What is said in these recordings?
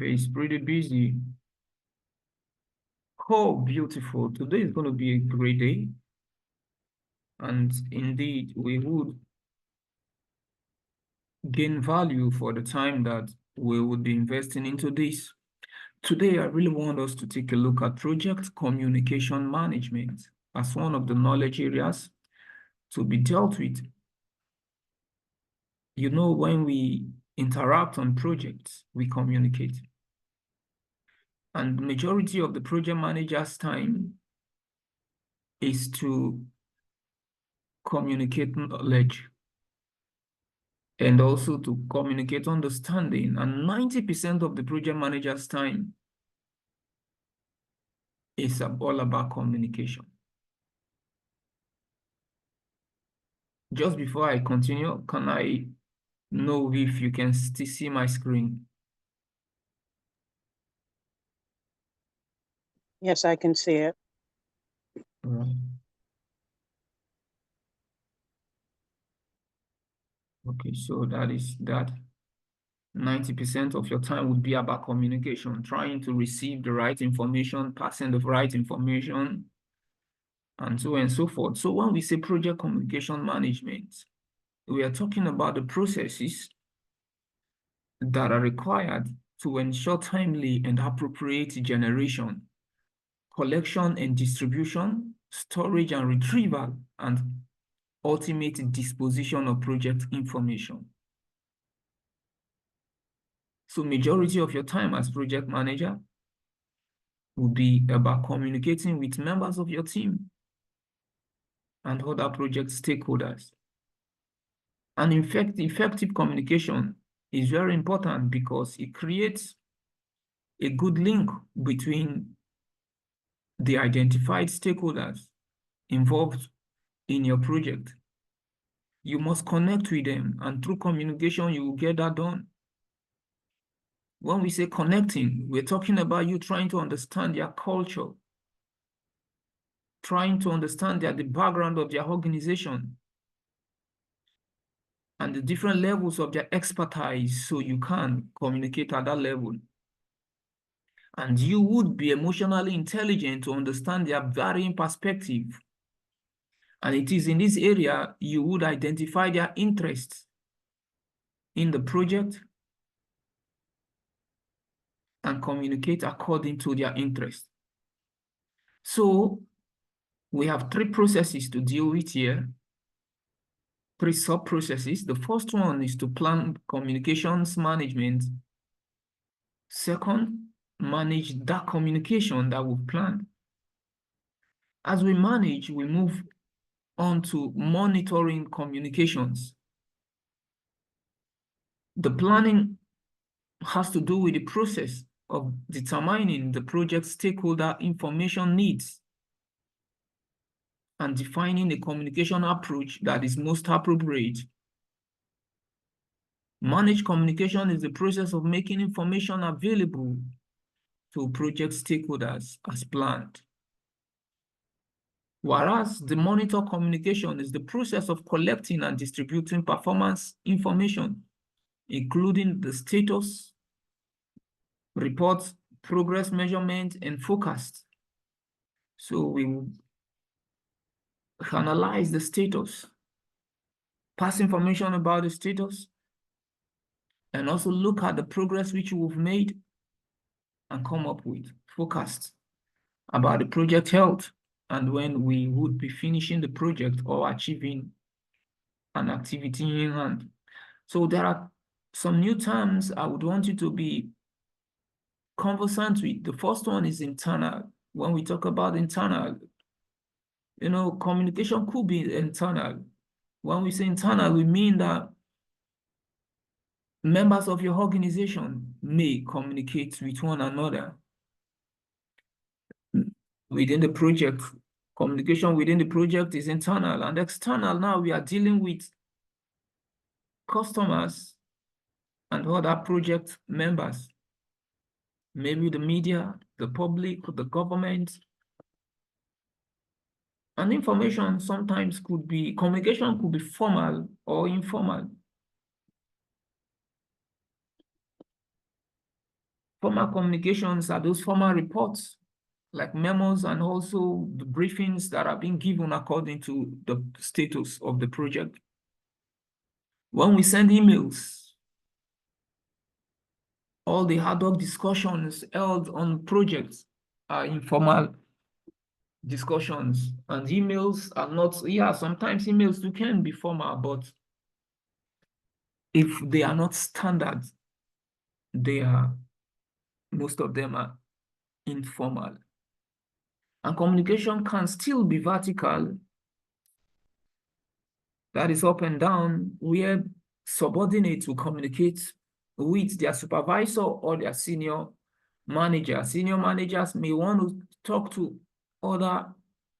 It's pretty busy. Oh, beautiful. Today is going to be a great day. And indeed, we would gain value for the time that we would be investing into this. Today, I really want us to take a look at project communication management as one of the knowledge areas to be dealt with. You know, when we interact on projects, we communicate. And the majority of the project manager's time is to communicate knowledge and also to communicate understanding. And 90% of the project manager's time is all about communication. Just before I continue, can I know if you can still see my screen? Yes, I can see it. Right. Okay, so that is that. 90% of your time would be about communication, trying to receive the right information, passing the right information, and so on and so forth. So when we say project communication management, we are talking about the processes that are required to ensure timely and appropriate generation, collection and distribution, storage and retrieval, and ultimate disposition of project information. So majority of your time as project manager will be about communicating with members of your team and other project stakeholders. And in fact, effective communication is very important because it creates a good link between the identified stakeholders involved in your project. You must connect with them, and through communication, you will get that done. When we say connecting, we're talking about you trying to understand their culture, trying to understand the background of their organization, and the different levels of their expertise so you can communicate at that level. And you would be emotionally intelligent to understand their varying perspective. And it is in this area you would identify their interests in the project and communicate according to their interests. So we have three processes to deal with here, three sub-processes. The first one is to plan communications management. Second, manage that communication that we've planned. As we manage, we move on to monitoring communications. The planning has to do with the process of determining the project stakeholder information needs and defining a communication approach that is most appropriate. Managed communication is the process of making information available to project stakeholders as planned. Whereas the monitor communication is the process of collecting and distributing performance information, including the status, reports, progress measurement, and forecast. So we will analyze the status, pass information about the status, and also look at the progress which we've made and come up with forecasts about the project health and when we would be finishing the project or achieving an activity in hand. So there are some new terms I would want you to be conversant with. The first one is internal. When we talk about internal, you know, communication could be internal. When we say internal, we mean that members of your organization may communicate with one another within the project. Communication within the project is internal, and external now we are dealing with customers and other project members, maybe the media, the public, the government. And information sometimes could be, communication could be formal or informal. Formal communications are those formal reports, like memos and also the briefings that are being given according to the status of the project. When we send emails, all the ad hoc discussions held on projects are informal discussions, and emails are not, yeah, sometimes emails too can be formal, but if they are not standard, most of them are informal. And communication can still be vertical, that is up and down, where subordinates will communicate with their supervisor or their senior manager. Senior managers may want to talk to other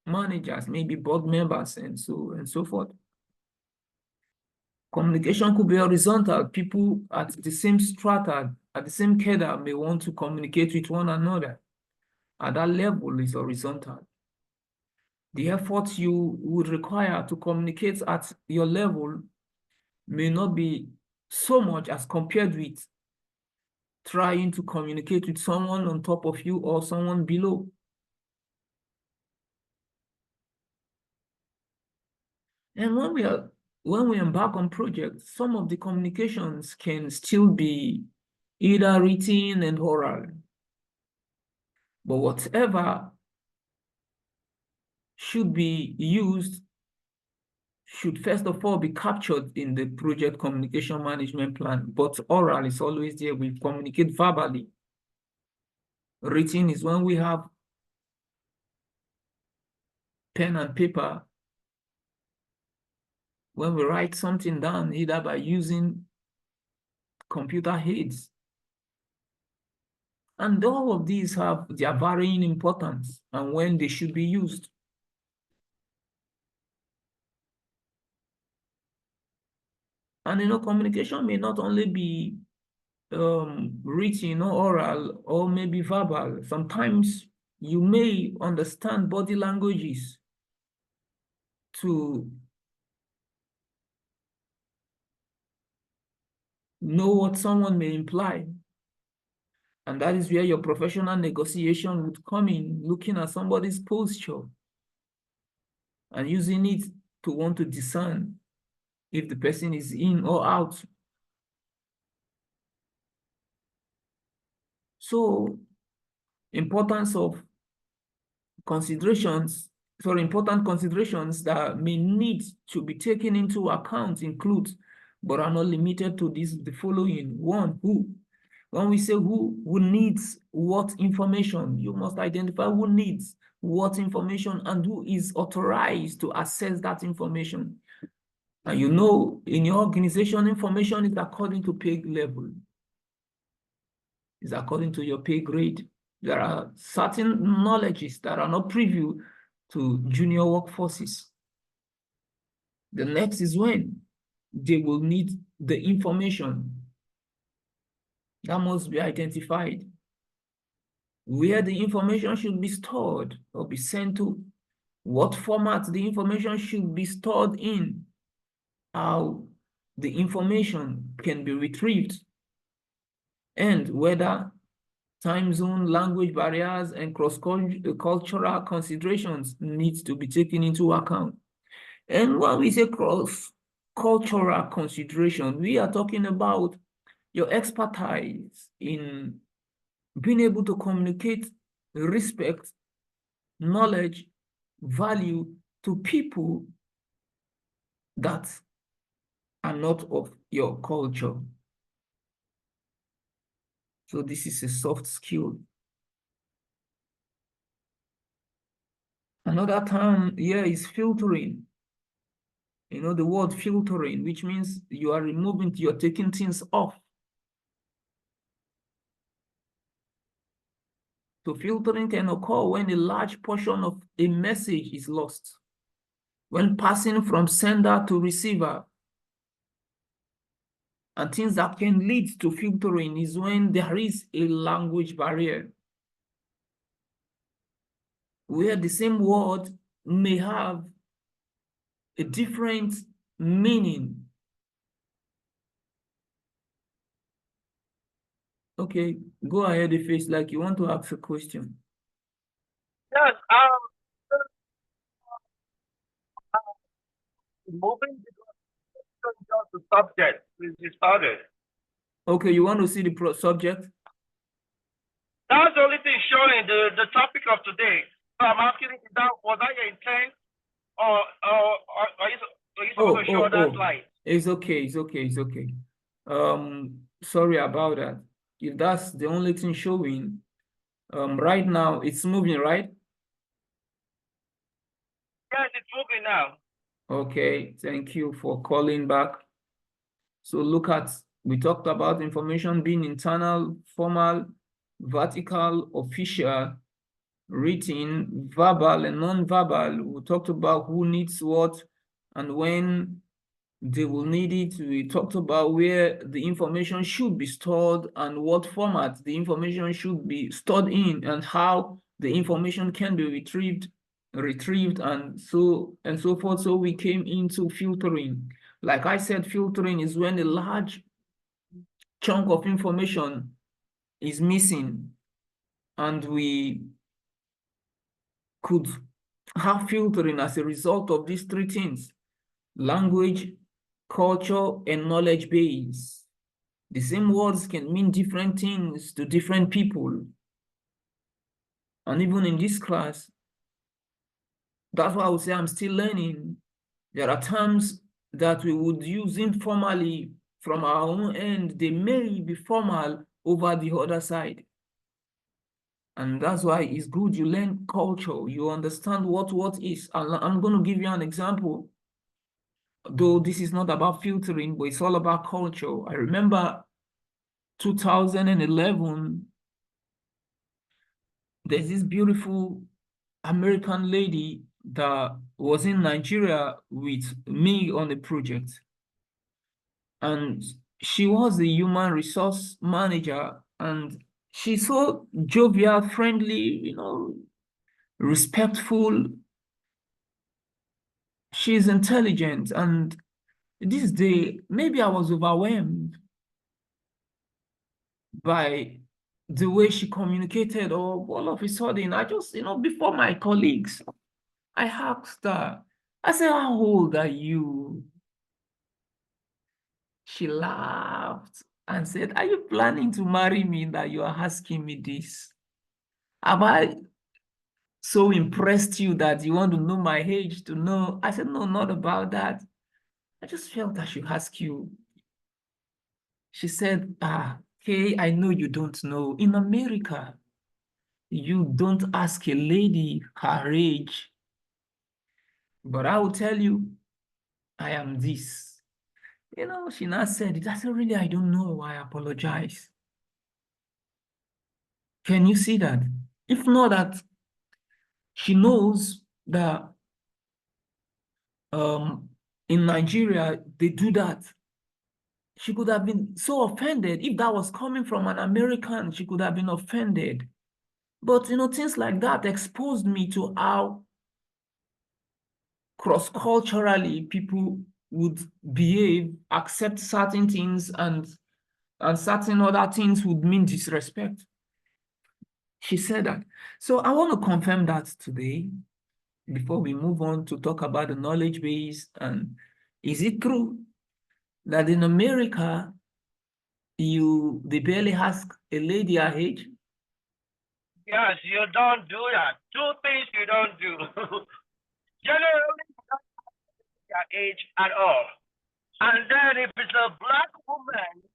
managers, maybe board members, and so forth. Communication could be horizontal. People at the same strata, at the same cadre, may want to communicate with one another. At that level is horizontal. The effort you would require to communicate at your level may not be so much as compared with trying to communicate with someone on top of you or someone below. And when we embark on projects, some of the communications can still be either written and oral. But whatever should be used should first of all be captured in the project communication management plan. But oral is always there. We communicate verbally. Written is when we have pen and paper, when we write something down, either by using computer aids. And all of these have their varying importance and when they should be used. And communication may not only be written or oral or maybe verbal. Sometimes you may understand body languages to know what someone may imply. And that is where your professional negotiation would come in, looking at somebody's posture and using it to want to discern if the person is in or out. So, important considerations that may need to be taken into account include, but are not limited to the following. One, who. When we say who needs what information, you must identify who needs what information and who is authorized to access that information. And in your organization, information is according to pay level. It's according to your pay grade. There are certain knowledges that are not preview to junior workforces. The next is when they will need the information that must be identified, where the information should be stored or be sent to, what format the information should be stored in, how the information can be retrieved, and whether time zone, language barriers, and cross-cultural considerations need to be taken into account. And when we say cross-cultural consideration, we are talking about your expertise in being able to communicate respect, knowledge, value to people that are not of your culture. So this is a soft skill. Another term here is filtering. The word filtering, which means you're taking things off. So filtering can occur when a large portion of a message is lost, when passing from sender to receiver. And things that can lead to filtering is when there is a language barrier, where the same word may have a different meaning. Okay, go ahead if it's like you want to ask a question. Yes, moving just the subject we started. Okay, you want to see the subject? That's the only thing showing the topic of today. So I'm asking, was that your intent, or are you supposed to show that Oh. slide? It's okay, it's okay, it's okay. Sorry about that. If that's the only thing showing, right now it's moving, right? Yes, it's moving now. Okay, thank you for calling back. So look at, we talked about information being internal, formal, vertical, official, written, verbal, and non-verbal. We talked about who needs what and when they will need it. We talked about where the information should be stored and what format the information should be stored in and how the information can be retrieved and so forth. So we came into filtering. Like I said, filtering is when a large chunk of information is missing and we could have filtering as a result of these three things: language, culture, and knowledge base. The same words can mean different things to different people. And even in this class, that's why I would say I'm still learning. There are terms that we would use informally from our own end. They may be formal over the other side. And that's why it's good you learn culture. You understand what is. And I'm going to give you an example. Though this is not about filtering, but it's all about culture. I remember 2011, there's this beautiful American lady that was in Nigeria with me on the project. And she was the human resource manager. And she's so jovial, friendly, respectful. She's intelligent. And this day, maybe I was overwhelmed by the way she communicated, or all of a sudden, I just, before my colleagues, I asked her, I said, how old are you? She laughed and said, are you planning to marry me that you are asking me this? Have I so impressed you that you want to know my age to know? I said, no, not about that. I just felt I should ask you. She said, okay, I know you don't know. In America, you don't ask a lady her age, but I will tell you, I am this. She now said it. I said, really, I don't know. I apologize. Can you see that? If not that she knows that in Nigeria, they do that. She could have been so offended. If that was coming from an American, she could have been offended. But, things like that exposed me to how cross-culturally people would behave, accept certain things, and certain other things would mean disrespect. She said that. So I want to confirm that today before we move on to talk about the knowledge base. And is it true that in America, they barely ask a lady her age? Yes, you don't do that. Two things you don't do. Generally, you don't ask their age at all. And then if it's a black woman,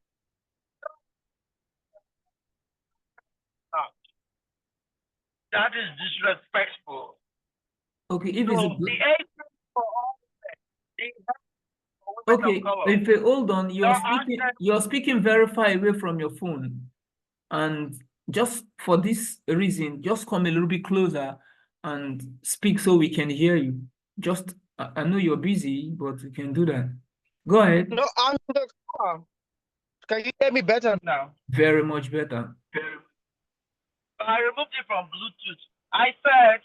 that is disrespectful. Okay, if it's a So the age for all women, the for women of okay, color. if hold on, Don't ask them. you're speaking very far away from your phone. And just for this reason, just come a little bit closer and speak so we can hear you. Just, I know you're busy, but you can do that. Go ahead. No, I'm in the car. Can you hear me better now? Very much better. I removed it from Bluetooth. I said,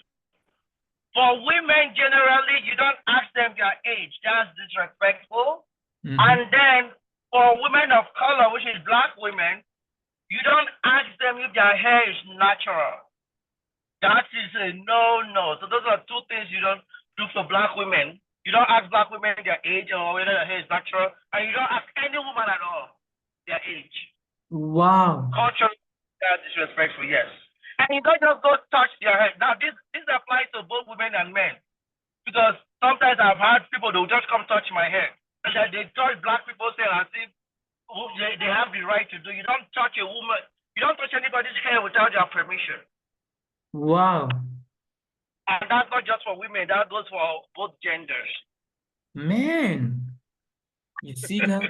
for women generally, you don't ask them their age. That's disrespectful. Mhm. And then for women of color, which is black women, You don't ask them if their hair is natural. That is a no-no. So those are two things you don't do for black women. You don't ask black women their age or whether their hair is natural, and you don't ask any woman at all their age. Wow. Culture, that's disrespectful, yes. And you don't just go touch their hair. Now, this applies to both women and men. Because sometimes I've had people, they'll just come touch my hair. And then they touch black people's hair as if they have the right to do. You don't touch a woman, you don't touch anybody's hair without their permission. Wow. And that's not just for women, that goes for both genders. Man, you see that?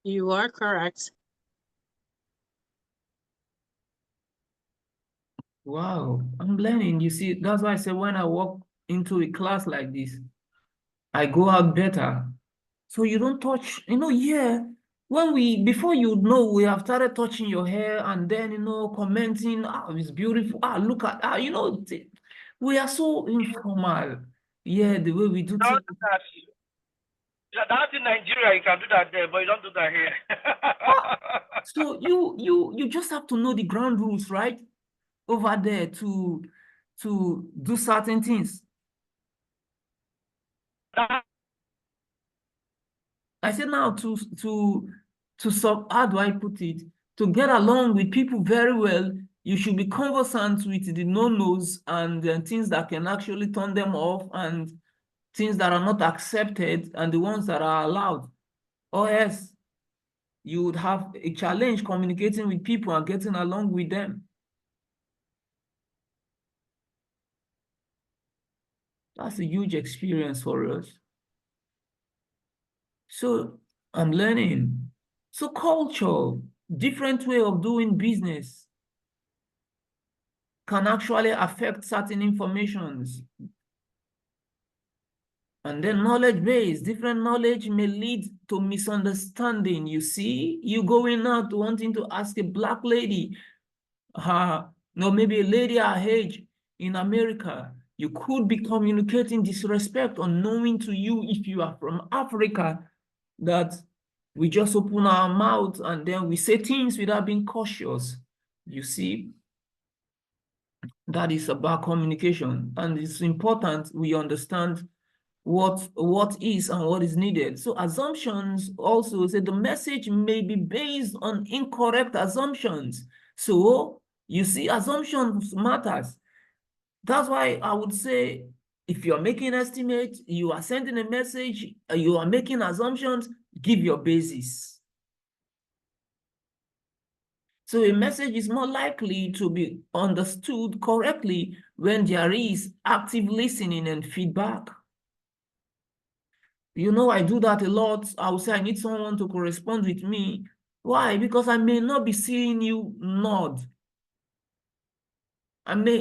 You are correct. Wow, I'm learning. You see, that's why I say when I walk into a class like this, I go out better. So you don't touch, yeah. Before you know, we have started touching your hair and then, commenting, it's beautiful. Look at, we are so informal. Yeah, the way we do things. That's in Nigeria, you can do that there, but you don't do that here. So you just have to know the ground rules, right? Over there to do certain things. I said now how do I put it? To get along with people very well, you should be conversant with the no-nos and things that can actually turn them off and things that are not accepted and the ones that are allowed. Or else you would have a challenge communicating with people and getting along with them. That's a huge experience for us. So I'm learning. So culture, different way of doing business can actually affect certain informations. And then knowledge base, different knowledge may lead to misunderstanding. You see, you going out wanting to ask a black lady, maybe a lady her age in America, you could be communicating disrespect unknowing to you if you are from Africa, that we just open our mouth and then we say things without being cautious. You see, that is about communication, and it's important we understand what is and what is needed. So assumptions also say the message may be based on incorrect assumptions. So you see, assumptions matters. That's why I would say if you're making estimates, you are sending a message, you are making assumptions, give your basis. So a message is more likely to be understood correctly when there is active listening and feedback. I do that a lot. I will say I need someone to correspond with me. Why? Because I may not be seeing you nod.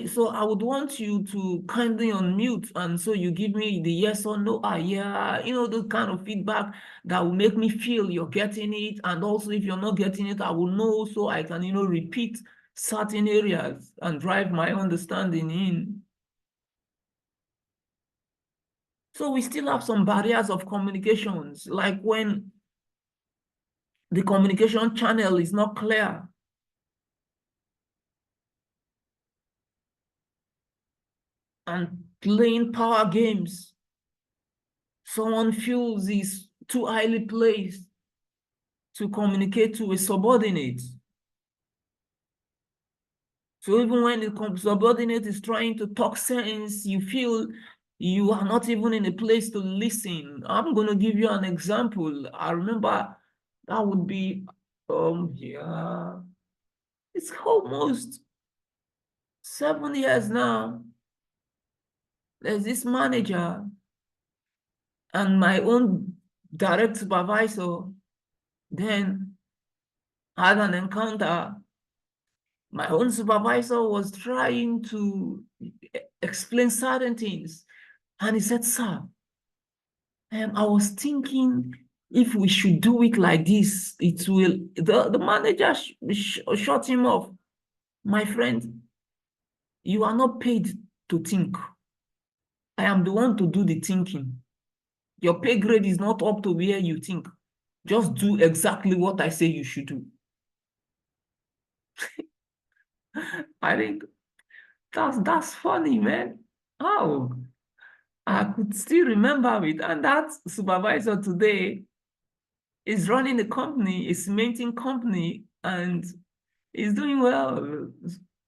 So I would want you to kindly unmute, and so you give me the yes or no, yeah, the kind of feedback that will make me feel you're getting it. And also if you're not getting it, I will know so I can, repeat certain areas and drive my understanding in. So we still have some barriers of communications, like when the communication channel is not clear. And playing power games. Someone feels is too highly placed to communicate to a subordinate. So even when the subordinate is trying to talk sense, you feel you are not even in a place to listen. I'm going to give you an example. I remember that would be, it's almost 7 years now. There's this manager and my own direct supervisor then had an encounter. My own supervisor was trying to explain certain things. And he said, sir, I was thinking if we should do it like this, it will, the manager shut him off. My friend, you are not paid to think. I am the one to do the thinking. Your pay grade is not up to where you think. Just do exactly what I say you should do. I think that's funny, man. How? I could still remember it. And that supervisor today is running a company, a cementing company, and is doing well.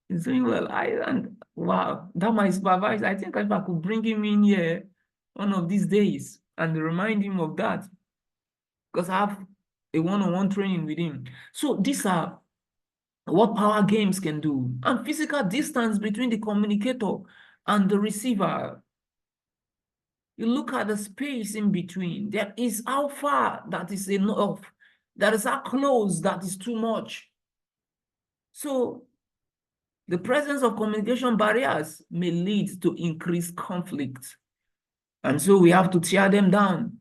He's doing well. And wow, that my supervisor. I think if I could bring him in here one of these days and remind him of that, because I have a one-on-one training with him. So these are what power games can do. And physical distance between the communicator and the receiver. You look at the space in between. There is how far that is enough. There is how close that is too much. So the presence of communication barriers may lead to increased conflict. And so we have to tear them down.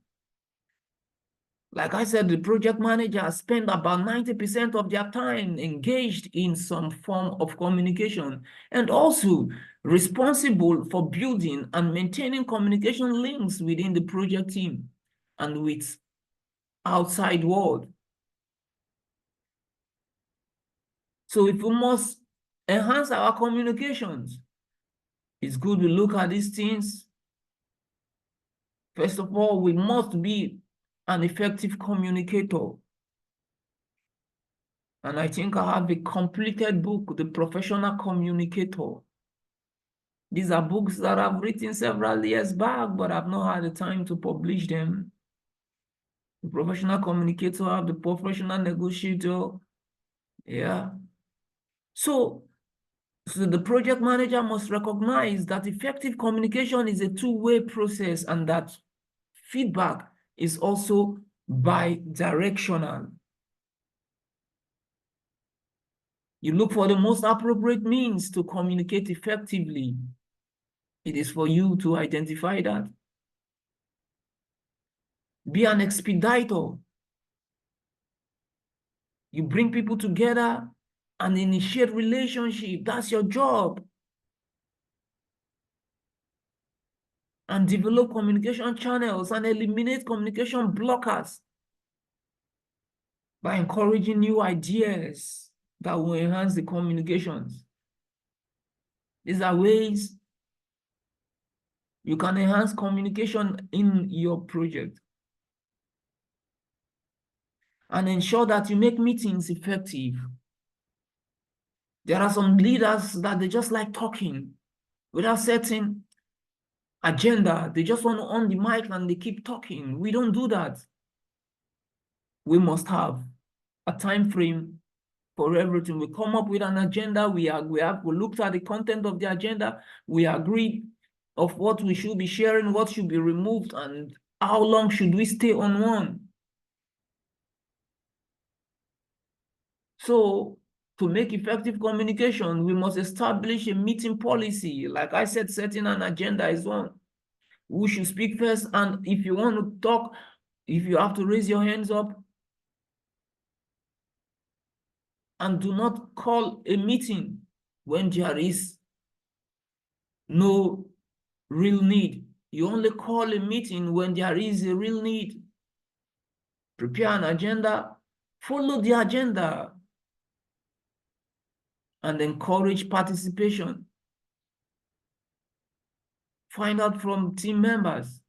Like I said, the project manager spend about 90% of their time engaged in some form of communication, and also responsible for building and maintaining communication links within the project team and with outside world. So if we must enhance our communications, it's good we look at these things. First of all, we must be an effective communicator. And I think I have a completed book, The Professional Communicator. These are books that I've written several years back, but I've not had the time to publish them. The Professional Communicator, The Professional Negotiator. Yeah. So the project manager must recognize that effective communication is a two-way process and that feedback is also bi-directional. You look for the most appropriate means to communicate effectively. It is for you to identify that. Be an expediter. You bring people together and initiate relationship. That's your job. And develop communication channels and eliminate communication blockers by encouraging new ideas that will enhance the communications. These are ways you can enhance communication in your project and ensure that you make meetings effective. There are some leaders that they just like talking without setting agenda. They just want to on the mic and they keep talking. We don't do that. We must have a time frame for everything. We come up with an agenda. We looked at the content of the agenda. We agreed of what we should be sharing, what should be removed, and how long should we stay on one. So to make effective communication, we must establish a meeting policy. Like I said, setting an agenda is one. Who should speak first? And if you want to talk, if you have to raise your hands up, and do not call a meeting when there is no real need. You only call a meeting when there is a real need. Prepare an agenda, follow the agenda, and encourage participation. Find out from team members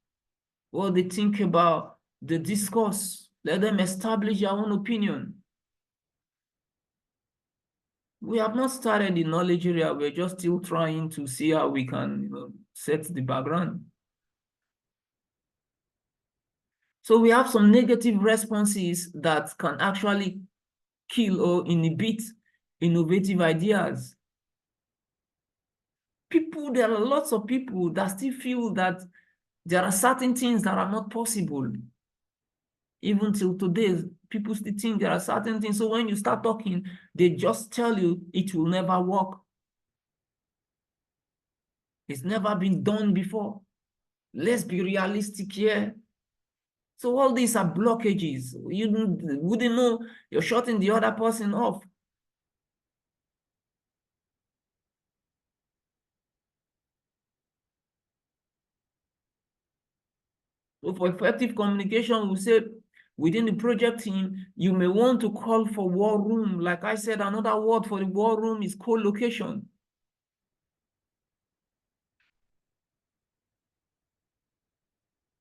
what they think about the discourse. Let them establish their own opinion. We have not started the knowledge area. We're just still trying to see how we can, set the background. So we have some negative responses that can actually kill or inhibit innovative ideas. There are lots of people that still feel that there are certain things that are not possible. Even till today, people still think there are certain things. So when you start talking, they just tell you it will never work. It's never been done before. Let's be realistic here. So all these are blockages. You wouldn't know you're shutting the other person off. So for effective communication, we say within the project team, you may want to call for war room. Like I said, another word for the war room is co-location.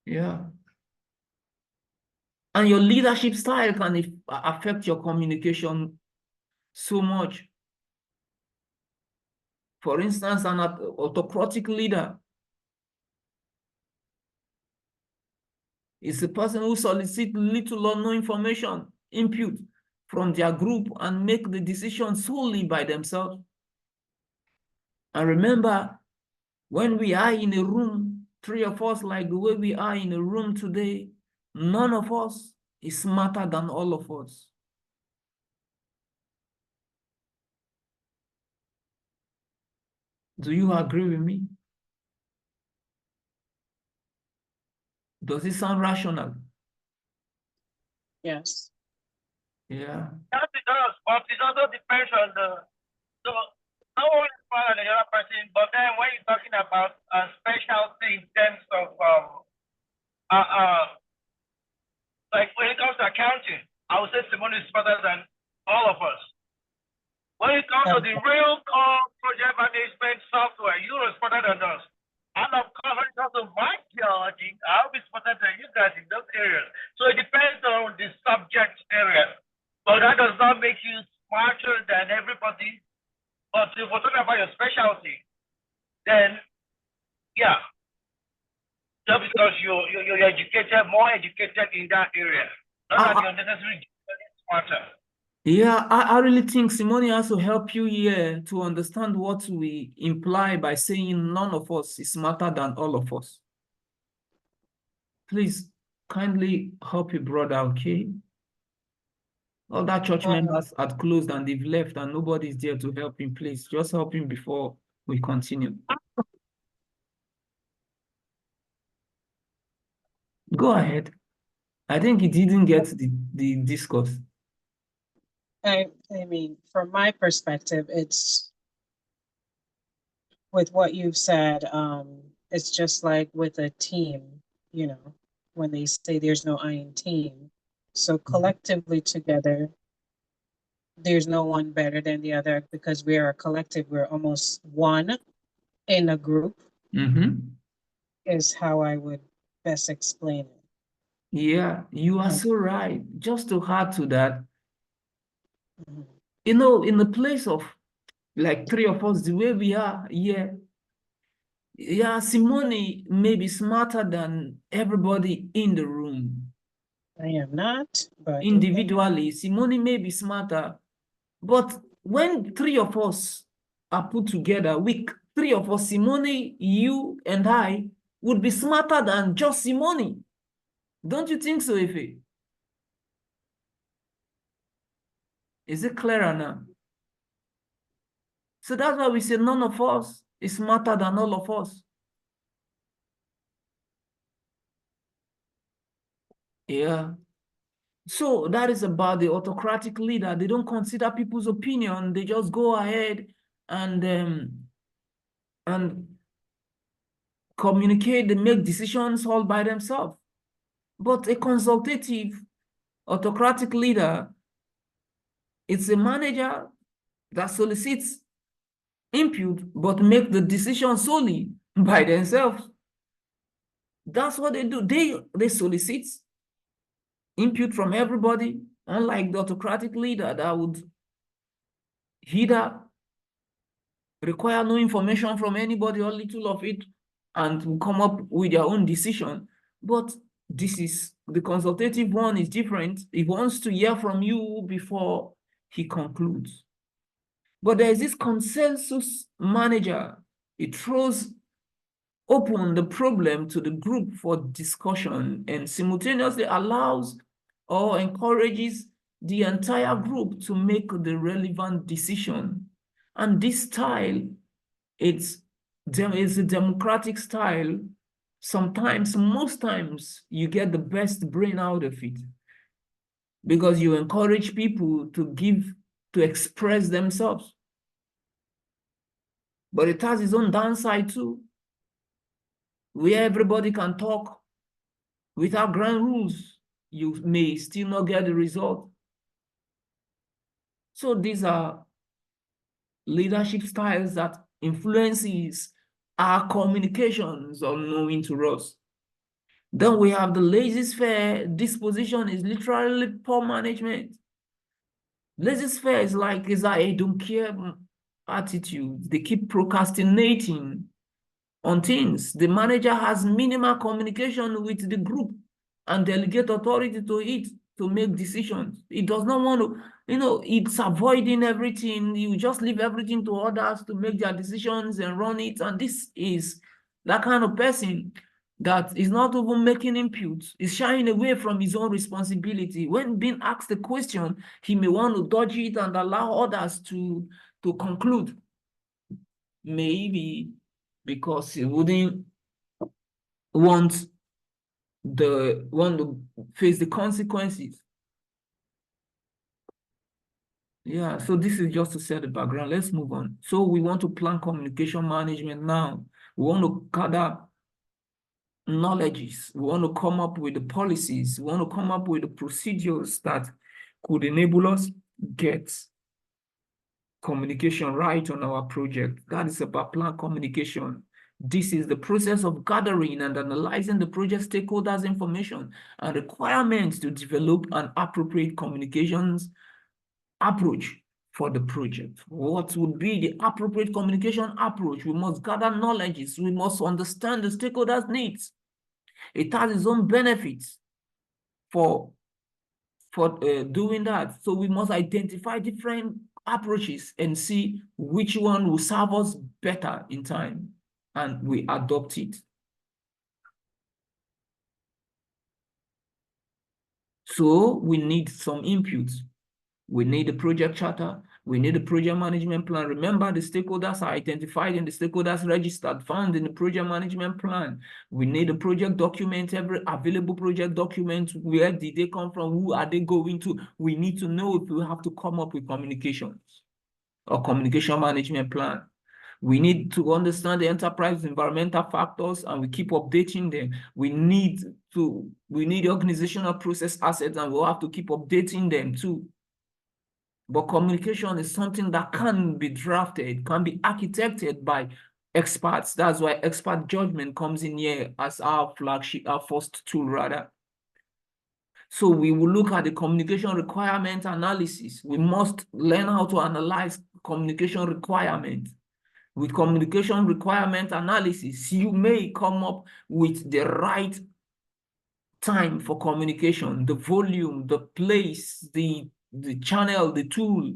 Yeah. And your leadership style can affect your communication so much. For instance, an autocratic leader is a person who solicits little or no information, input from their group and make the decision solely by themselves. And remember, when we are in a room, three of us, like the way we are in a room today, none of us is smarter than all of us. Do you agree with me? Does it sound rational? Yes. Yeah. That it does, but it also depends on so no one is smarter than the other person, but then when you're talking about a specialty in terms of like when it comes to accounting, I would say Simone is smarter than all of us. When it comes to the real core project management software, you are smarter than us. And of course, when it comes to my geology, I'll be smarter than you guys in those areas. So it depends on the subject area. But that does not make you smarter than everybody. But if we're talking about your specialty, then yeah, just because you're educated, more educated in that area, not that you're necessarily smarter. Yeah, I really think Simone has to help you here to understand what we imply by saying none of us is smarter than all of us. Please kindly help your brother, okay? All that church members had closed and they've left and nobody's there to help him. Please just help him before we continue. Go ahead. I think he didn't get the discourse. I mean, from my perspective, it's with what you've said, it's just like with a team, you know, when they say there's no I in team. So collectively together, there's no one better than the other because we are a collective. We're almost one in a group, is how I would best explain it. Yeah, you are so right. Just to add to that, Mhm. you know, in the place of like three of us, the way we are here, yeah, Simone may be smarter than everybody in the room. I am not, but Individually, Simone may be smarter, but when three of us are put together, three of us, Simone, you, and I, would be smarter than just Simone. Don't you think so, Ife? Is it clearer now? So that's why we say none of us is smarter than all of us. Yeah. So that is about the autocratic leader. They don't consider people's opinion. They just go ahead and communicate, they make decisions all by themselves. But a consultative, autocratic leader, it's a manager that solicits input, but make the decision solely by themselves. That's what they do. They solicit input from everybody, unlike the autocratic leader that would either require no information from anybody or little of it and will come up with their own decision. But the consultative one is different. He wants to hear from you before he concludes. But there is this consensus manager. It throws open the problem to the group for discussion and simultaneously allows or encourages the entire group to make the relevant decision. And this style, it's a democratic style. Sometimes, most times, you get the best brain out of it because you encourage people to express themselves. But it has its own downside too, where everybody can talk Without grand rules, you may still not get the result. So these are leadership styles that influences our communications unknowing to us. Then we have the laissez-faire disposition is literally poor management. Laissez-faire is like I don't care attitude. They keep procrastinating on things. The manager has minimal communication with the group and delegate authority to it to make decisions. It does not want to, it's avoiding everything. You just leave everything to others to make their decisions and run it. And this is that kind of person that is not even making inputs, is shying away from his own responsibility. When being asked a question, he may want to dodge it and allow others to conclude. Maybe because he wouldn't want to face the consequences. Yeah, so this is just to set the background. Let's move on. So we want to plan communication management now. We want to gather knowledges. We want to come up with the policies. We want to come up with the procedures that could enable us get communication right on our project. That is about plan communication. This is the process of gathering and analyzing the project stakeholders' information and requirements to develop an appropriate communications approach for the project. What would be the appropriate communication approach? We must gather knowledges. We must understand the stakeholders' needs. It has its own benefits for doing that. So we must identify different approaches and see which one will serve us better in time, and we adopt it. So we need some inputs. We need a project charter. We need a project management plan. Remember, the stakeholders are identified in the stakeholders registered, found in the project management plan. We need a project document, every available project document. Where did they come from? Who are they going to? We need to know if we have to come up with communications or communication management plan. We need to understand the enterprise environmental factors, and we keep updating them. We need organizational process assets, and we'll have to keep updating them too. But communication is something that can be drafted, can be architected by experts. That's why expert judgment comes in here as our flagship, our first tool rather. So we will look at the communication requirement analysis. We must learn how to analyze communication requirement. With communication requirement analysis, you may come up with the right time for communication, the volume, the place, the channel, the tool,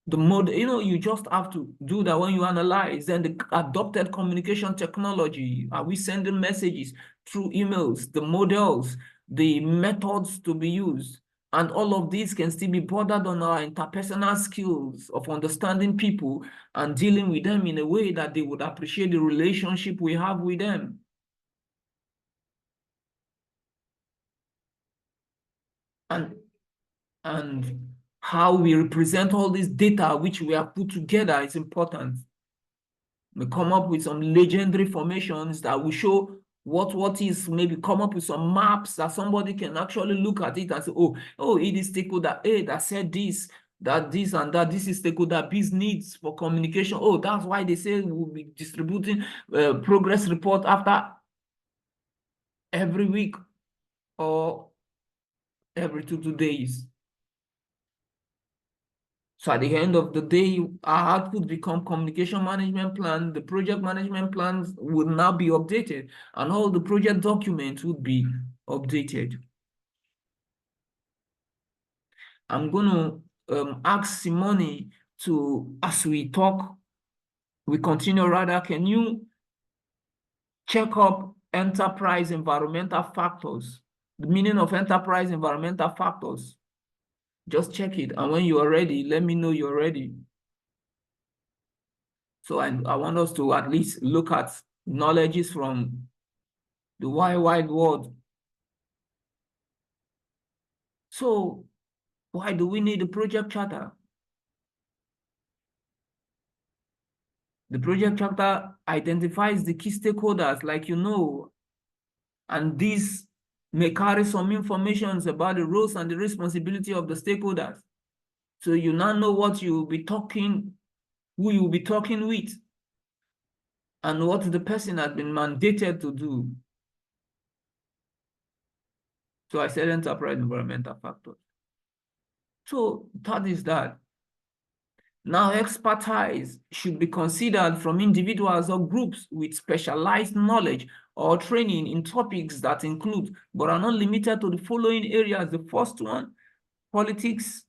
the mode. You just have to do that when you analyze. Then the adopted communication technology. Are we sending messages through emails, the models, the methods to be used? And all of these can still be bordered on our interpersonal skills of understanding people and dealing with them in a way that they would appreciate the relationship we have with them. And how we represent all this data which we have put together is important. We come up with some legendary formations that will show what is, maybe come up with some maps that somebody can actually look at it and say, oh, it is stakeholder A that said this, that this and that, this is stakeholder B's needs for communication. Oh, that's why they say we'll be distributing progress report after every week or every 2 days. So at the end of the day, our output become communication management plan. The project management plans would now be updated, and all the project documents would be updated. I'm going to ask Simone to, as we talk, we continue rather, can you check up enterprise environmental factors? The meaning of enterprise environmental factors. Just check it, and when you are ready, let me know you're ready. So I want us to at least look at knowledges from the wide world. So why do we need a project charter? The project charter identifies the key stakeholders, like and these may carry some information about the roles and the responsibility of the stakeholders. So you now know what you will be talking, who you will be talking with, and what the person has been mandated to do. So I said enterprise environmental factors. So that is that. Now, expertise should be considered from individuals or groups with specialized knowledge or training in topics that include, but are not limited to, the following areas. The first one, politics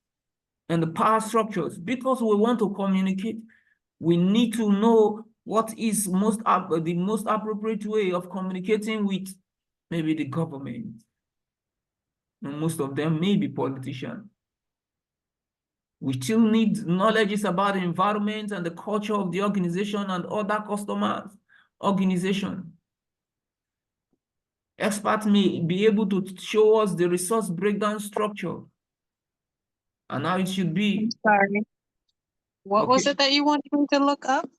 and the power structures. Because we want to communicate, we need to know what is the most appropriate way of communicating with maybe the government. And most of them may be politicians. We still need knowledge about the environment and the culture of the organization and other customers' organization. Experts may be able to show us the resource breakdown structure and how it should be. Sorry. What was it that you wanted me to look up?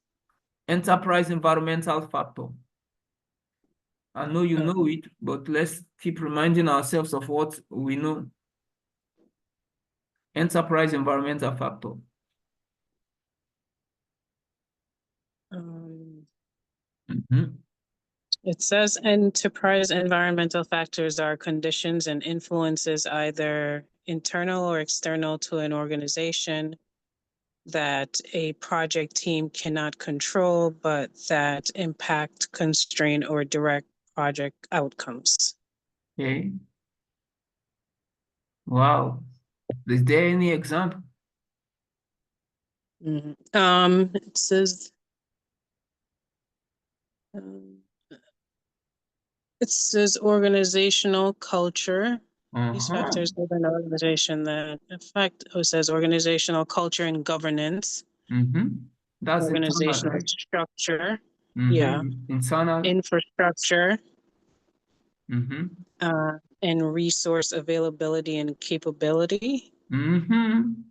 Enterprise environmental factor. I know you know it, but let's keep reminding ourselves of what we know. Enterprise environmental factor. It says enterprise environmental factors are conditions and influences either internal or external to an organization that a project team cannot control, but that impact, constrain, or direct project outcomes. Okay. Wow. Is there any example? It says organizational culture. These factors within an organization that affect, it says organizational culture and governance. That's organizational internal, right? structure. Yeah. Internal. Infrastructure. And resource availability and capability. And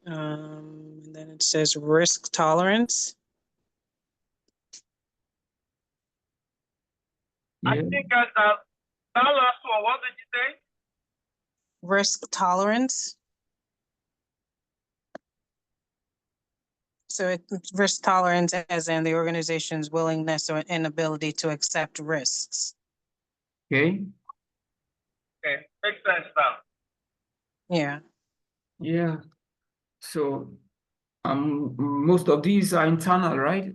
then it says risk tolerance. I think that last one, what did you say? Risk tolerance. So risk tolerance as in the organization's willingness or inability to accept risks. Okay. Okay, makes sense now. Yeah. Yeah. So most of these are internal, right?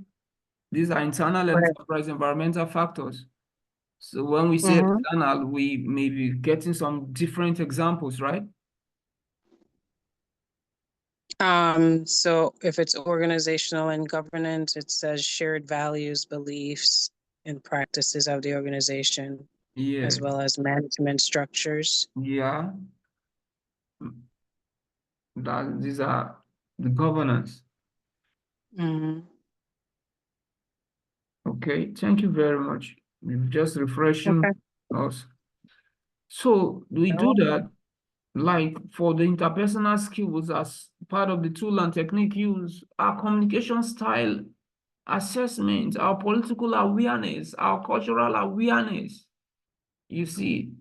These are internal enterprise environmental factors. So when we say external, we may be getting some different examples, right? So if it's organizational and governance, it says shared values, beliefs, and practices of the organization, as well as management structures. Yeah. These are the governance. Okay, thank you very much. You've just refreshing us. So we do that, like for the interpersonal skills as part of the tool and technique used, our communication style assessment, our political awareness, our cultural awareness. You see,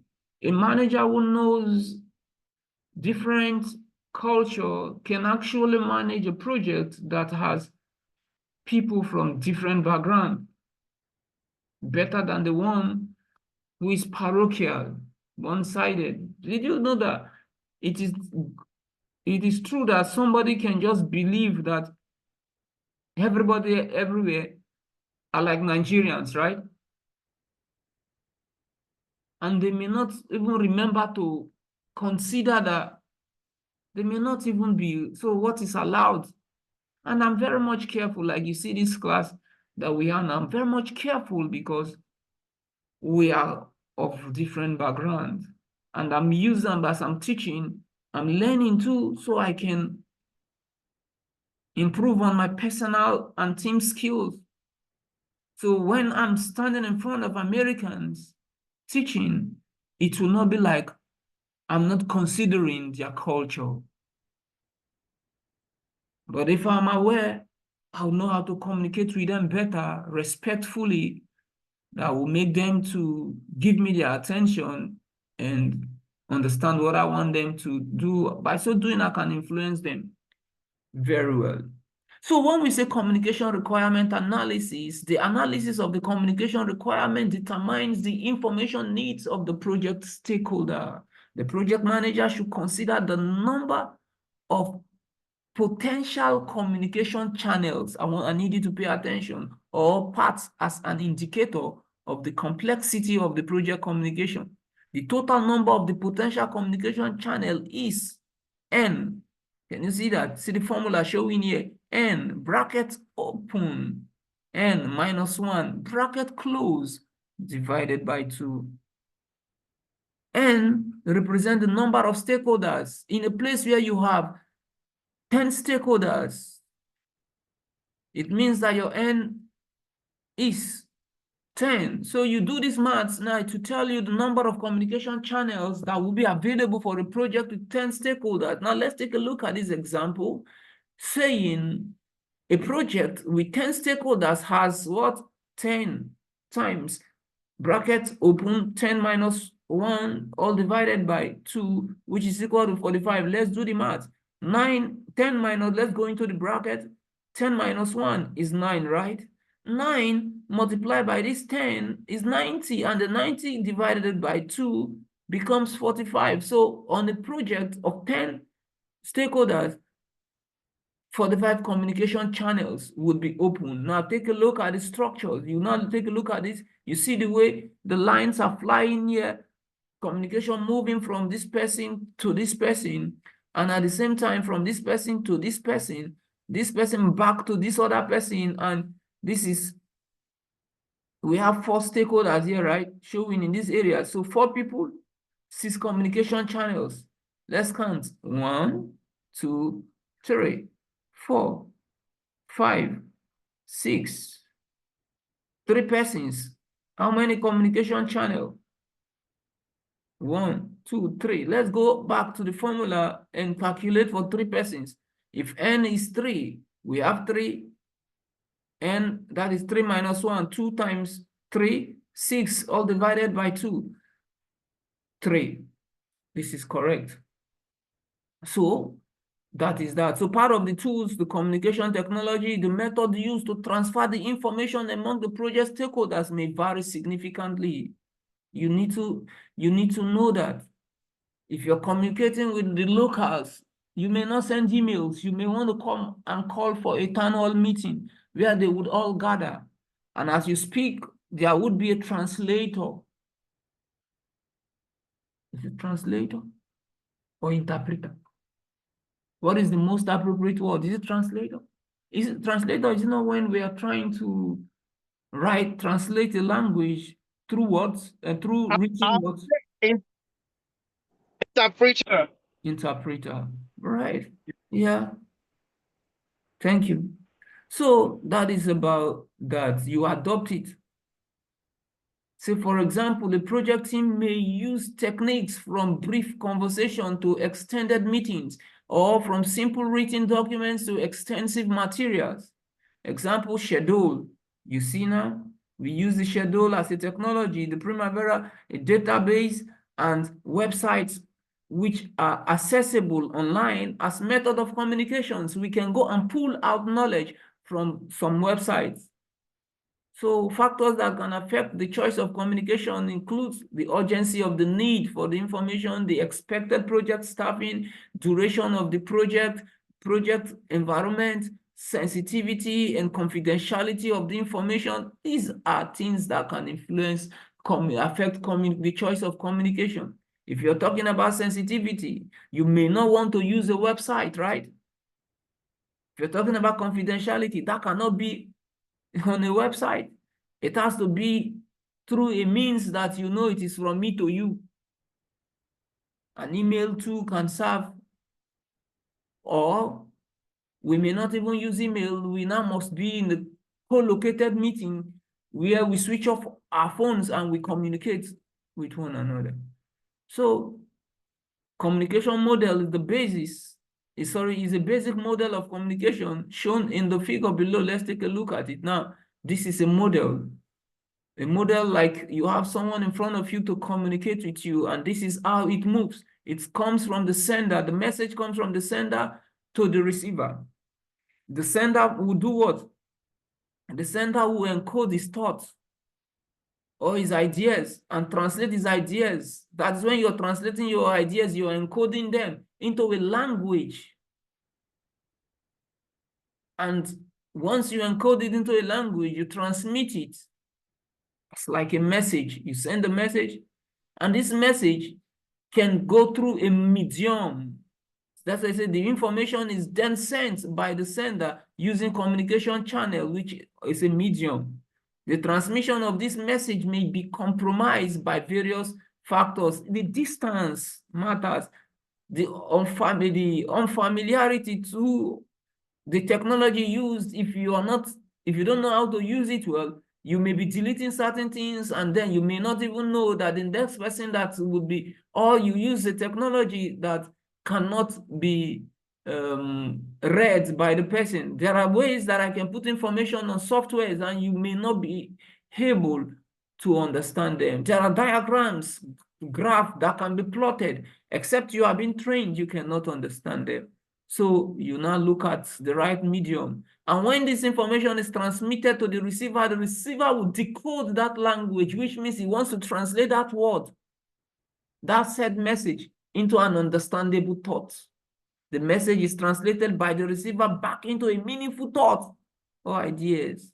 a manager who knows different culture can actually manage a project that has people from different backgrounds better than the one who is parochial, one-sided. Did you know that it is true that somebody can just believe that everybody everywhere are like Nigerians, right? And they may not even remember to consider that they may not even be, so what is allowed? And I'm very much careful, like you see this class that we are now, I'm very much careful because we are of different backgrounds. And I'm using them as I'm teaching, I'm learning too, so I can improve on my personal and team skills. So when I'm standing in front of Americans teaching, it will not be like I'm not considering their culture. But if I'm aware, I'll know how to communicate with them better, respectfully, that will make them to give me their attention and understand what I want them to do. By so doing, I can influence them very well. So when we say communication requirement analysis, the analysis of the communication requirement determines the information needs of the project stakeholder. The project manager should consider the number of potential communication channels. I need you to pay attention, or paths, as an indicator of the complexity of the project communication. The total number of the potential communication channel is N. Can you see that? See the formula showing here. N, bracket open, N minus 1, bracket close, divided by 2. N represents the number of stakeholders. In a place where you have 10 stakeholders, it means that your N is 10. So you do this maths now to tell you the number of communication channels that will be available for a project with 10 stakeholders. Now let's take a look at this example, saying a project with 10 stakeholders has what? 10 times, bracket open, 10 minus 1, all divided by 2, which is equal to 45. Let's do the math. 10 minus, let's go into the bracket. 10 minus 1 is 9, right? 9 multiplied by this 10 is 90, and the 90 divided by 2 becomes 45. So on a project of 10 stakeholders, 45 communication channels would be open. Now take a look at the structures. You now take a look at this. You see the way the lines are flying here, communication moving from this person to this person, and at the same time from this person to this person back to this other person, and this is, we have 4 stakeholders here, right? Showing in this area. So 4 people, 6 communication channels. Let's count. 1, 2, 3, 4, 5, 6. 3 persons. How many communication channel? 1, 2, 3. Let's go back to the formula and calculate for 3 persons. If N is 3, we have 3. N, that is 3 minus 1, 2 times 3, 6, all divided by 2. 3. This is correct. So that is that. So part of the tools, the communication technology, the method used to transfer the information among the project stakeholders may vary significantly. You need to know that. If you're communicating with the locals, you may not send emails. You may want to come and call for a town hall meeting where they would all gather. And as you speak, there would be a translator. Is it translator or interpreter? What is the most appropriate word? Is it translator? Is it translator? Is it not when we are trying to translate a language through words and through written words? Interpreter. Interpreter, right? Yeah. Thank you. So that is about that. You adopt it. So for example, the project team may use techniques from brief conversation to extended meetings, or from simple written documents to extensive materials. Example, schedule. You see now, we use the schedule as a technology, the Primavera, a database, and websites which are accessible online as method of communications. We can go and pull out knowledge from some websites. So factors that can affect the choice of communication includes the urgency of the need for the information, the expected project staffing, duration of the project environment, sensitivity and confidentiality of the information. These are things that can influence, affect the choice of communication. If you're talking about sensitivity, you may not want to use a website, right? If you're talking about confidentiality, that cannot be on a website. It has to be through a means that you know it is from me to you. An email too can serve. Or we may not even use email. We now must be in the co-located meeting where we switch off our phones and we communicate with one another. So communication model is the basis. Is a basic model of communication shown in the figure below. Let's take a look at it now. This is a model. A model like you have someone in front of you to communicate with you, and this is how it moves. It comes from the sender. The message comes from the sender to the receiver. The sender will do what? The sender will encode his thoughts or his ideas and translate his ideas. That's when you're translating your ideas, you're encoding them into a language. And once you encode it into a language, you transmit it. It's like a message. You send a message, and this message can go through a medium. That's why I say the information is then sent by the sender using communication channel, which is a medium. The transmission of this message may be compromised by various factors. The distance matters. The unfamiliarity to the technology used. If you don't know how to use it well, you may be deleting certain things, and then you may not even know that the next person that would be, or you use the technology that cannot be read by the person. There are ways that I can put information on softwares and you may not be able to understand them. There are diagrams, graphs that can be plotted. Except you have been trained, you cannot understand them. So you now look at the right medium. And when this information is transmitted to the receiver will decode that language, which means he wants to translate that word, that said message, into an understandable thought. The message is translated by the receiver back into a meaningful thought or ideas.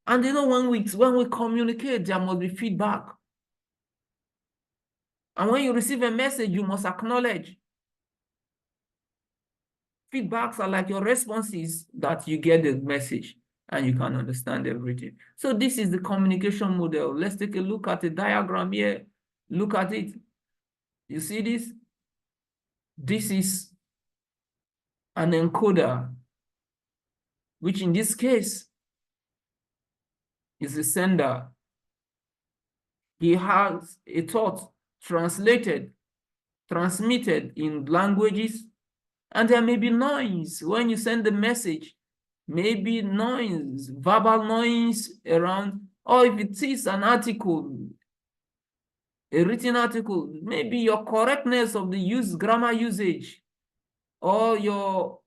And you know, when we communicate, there must be feedback. And when you receive a message, you must acknowledge. Feedbacks are like your responses that you get the message and you can understand everything. So this is the communication model. Let's take a look at the diagram here. Look at it. You see this? This is an encoder, which in this case is the sender. He has a thought transmitted in languages, and there may be noise when you send the message, maybe noise, verbal noise around, or if it is an article, a written article, maybe your correctness of the grammar usage, or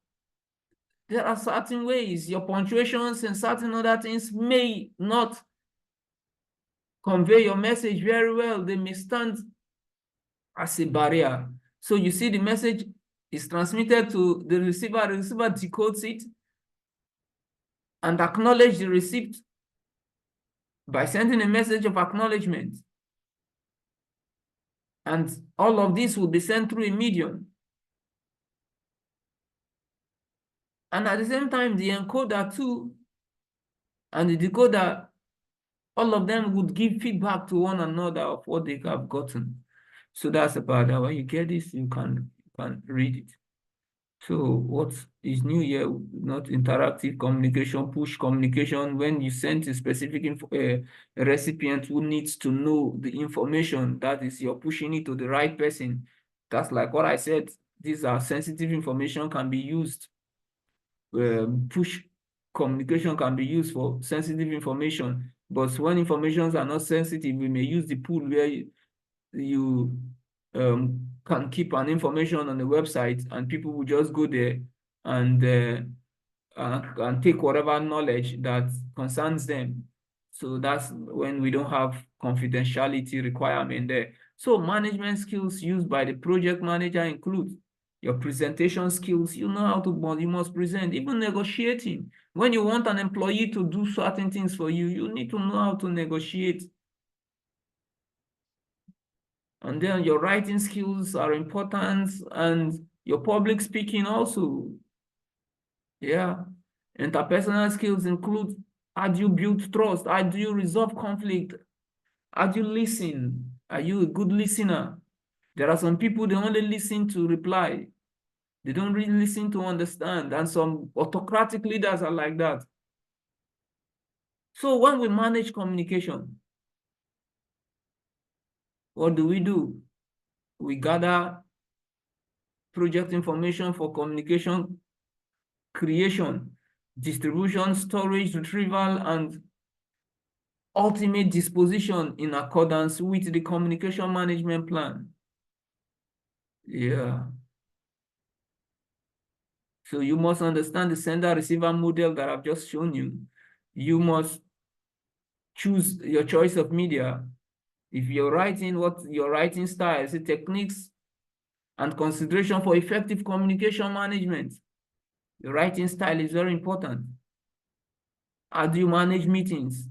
there are certain ways, your punctuations and certain other things may not convey your message very well. They may stand as a barrier. So you see the message is transmitted to the receiver decodes it and acknowledges the receipt by sending a message of acknowledgement. And all of this will be sent through a medium. And at the same time, the encoder too and the decoder, all of them would give feedback to one another of what they have gotten. So that's about that. When you get this, you can read it. So what is new here? Not interactive communication, push communication. When you send a specific recipient who needs to know the information, that is, you're pushing it to the right person. That's like what I said. These are sensitive information can be used. Push communication can be used for sensitive information. But when informations are not sensitive, we may use the pool where you can keep an information on the website and people will just go there and take whatever knowledge that concerns them. So that's when we don't have confidentiality requirement there. So management skills used by the project manager include your presentation skills. You know how to, you must present, even negotiating. When you want an employee to do certain things for you, you need to know how to negotiate. And then your writing skills are important, and your public speaking also. Yeah. Interpersonal skills include how do you build trust? How do you resolve conflict? How do you listen? Are you a good listener? There are some people, they only listen to reply. They don't really listen to understand. And some autocratic leaders are like that. So when we manage communication, what do? We gather project information for communication creation, distribution, storage, retrieval, and ultimate disposition in accordance with the communication management plan. Yeah. So you must understand the sender-receiver model that I've just shown you. You must choose your choice of media. If you're writing, what your writing style, the techniques and consideration for effective communication management. The writing style is very important. How do you manage meetings?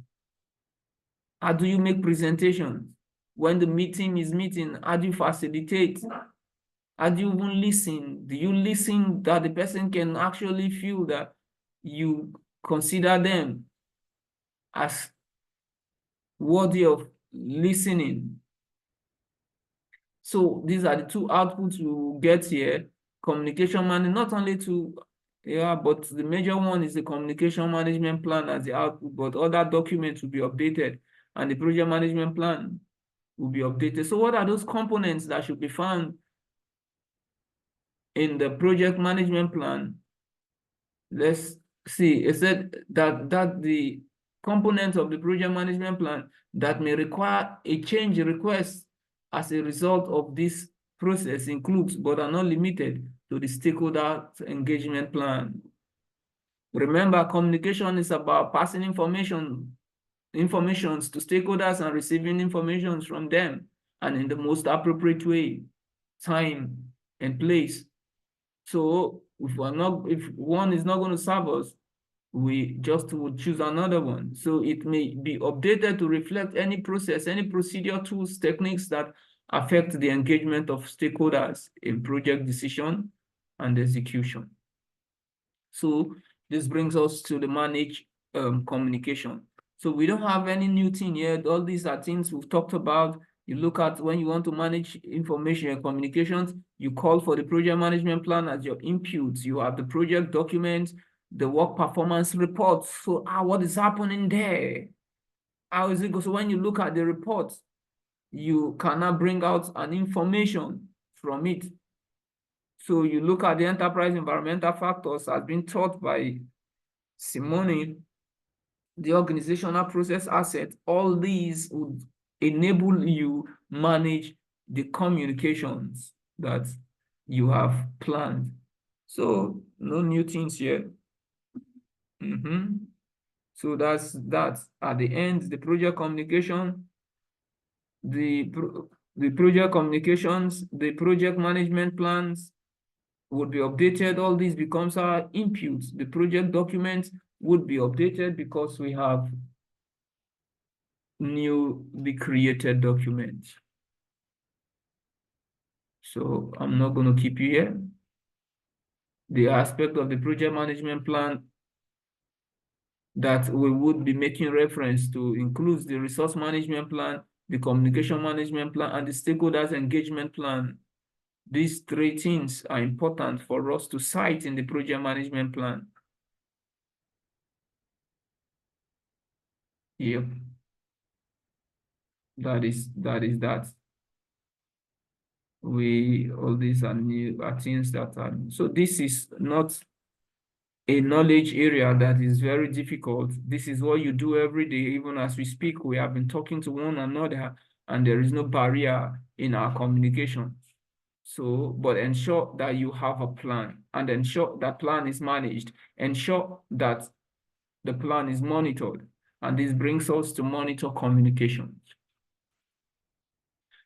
How do you make presentations? When the meeting is meeting, how do you facilitate? How do you even listen? Do you listen that the person can actually feel that you consider them as worthy of listening? So these are the two outputs we will get here. Communication management, not only to, yeah, but the major one is the communication management plan as the output, but other documents will be updated and the project management plan will be updated. So what are those components that should be found in the project management plan? Let's see. It said that the components of the project management plan that may require a change request as a result of this process includes, but are not limited to, the stakeholder engagement plan. Remember, communication is about passing information to stakeholders and receiving information from them, and in the most appropriate way, time and place. So if one is not going to serve us, we just would choose another one. So it may be updated to reflect any process, any procedure, tools, techniques that affect the engagement of stakeholders in project decision and execution. So this brings us to the managed communication. So we don't have any new thing here. All these are things we've talked about. You look at when you want to manage information and communications, you call for the project management plan as your inputs. You have the project documents, the work performance reports. So what is happening there? How is it go? So when you look at the reports, you cannot bring out an information from it. So you look at the enterprise environmental factors as being taught by Simone, the organizational process asset. All these would enable you manage the communications that you have planned. So no new things here. So that's at the end, the project communication, the project communications, the project management plans would be updated. All this becomes our inputs. The project documents would be updated because we have newly created documents. So I'm not going to keep you here. The aspect of the project management plan that we would be making reference to includes the resource management plan, the communication management plan, and the stakeholders engagement plan. These three things are important for us to cite in the project management plan. Yep. That is that. All these are new things that are, so this is not a knowledge area that is very difficult. This is what you do every day. Even as we speak, we have been talking to one another and there is no barrier in our communication. So, but ensure that you have a plan and ensure that plan is managed. Ensure that the plan is monitored. And this brings us to monitor communications.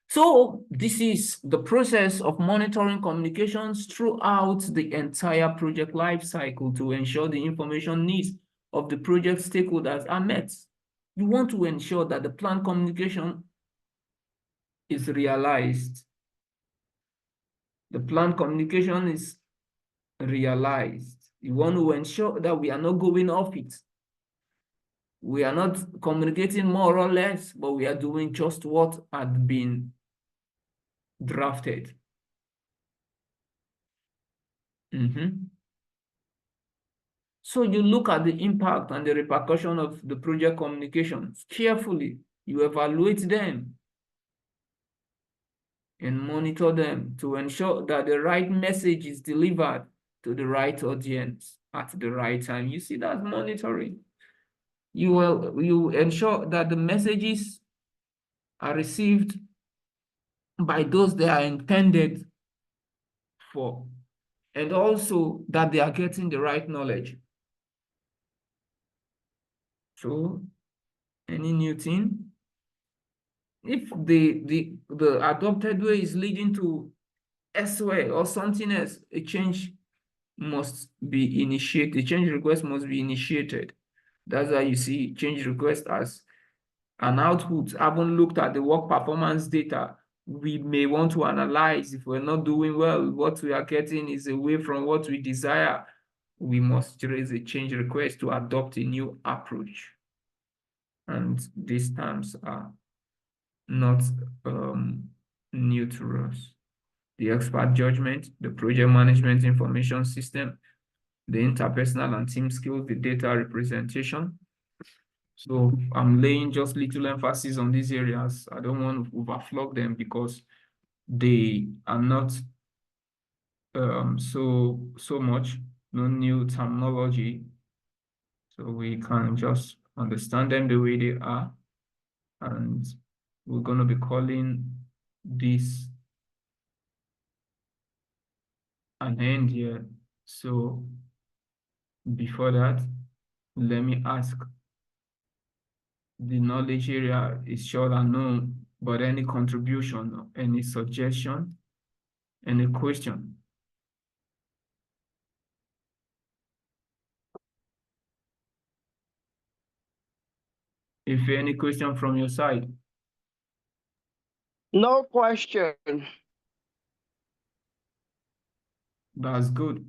So this is the process of monitoring communications throughout the entire project life cycle to ensure the information needs of the project stakeholders are met. You want to ensure that the plan communication is realized. The plan communication is realized. You want to ensure that we are not going off it. We are not communicating more or less, but we are doing just what had been drafted. So you look at the impact and the repercussion of the project communications carefully. You evaluate them and monitor them to ensure that the right message is delivered to the right audience at the right time. You see, that's monitoring. you ensure that the messages are received by those they are intended for, and also that they are getting the right knowledge. So, any new thing? If the adopted way is leading to elsewhere or something else, a change must be initiated. A change request must be initiated. That's why you see change request as an output. Haven't looked at the work performance data. We may want to analyze if we're not doing well, what we are getting is away from what we desire. We must raise a change request to adopt a new approach. And these terms are not new to us. The expert judgment, the project management information system, the interpersonal and team skills, the data representation. So I'm laying just little emphasis on these areas. I don't want to overflog them because they are not so much, no new terminology. So we can just understand them the way they are. And we're going to be calling this an end here. So before that, let me ask, the knowledge area is short and known, but any contribution, any suggestion, any question? If any question from your side? No question. That's good.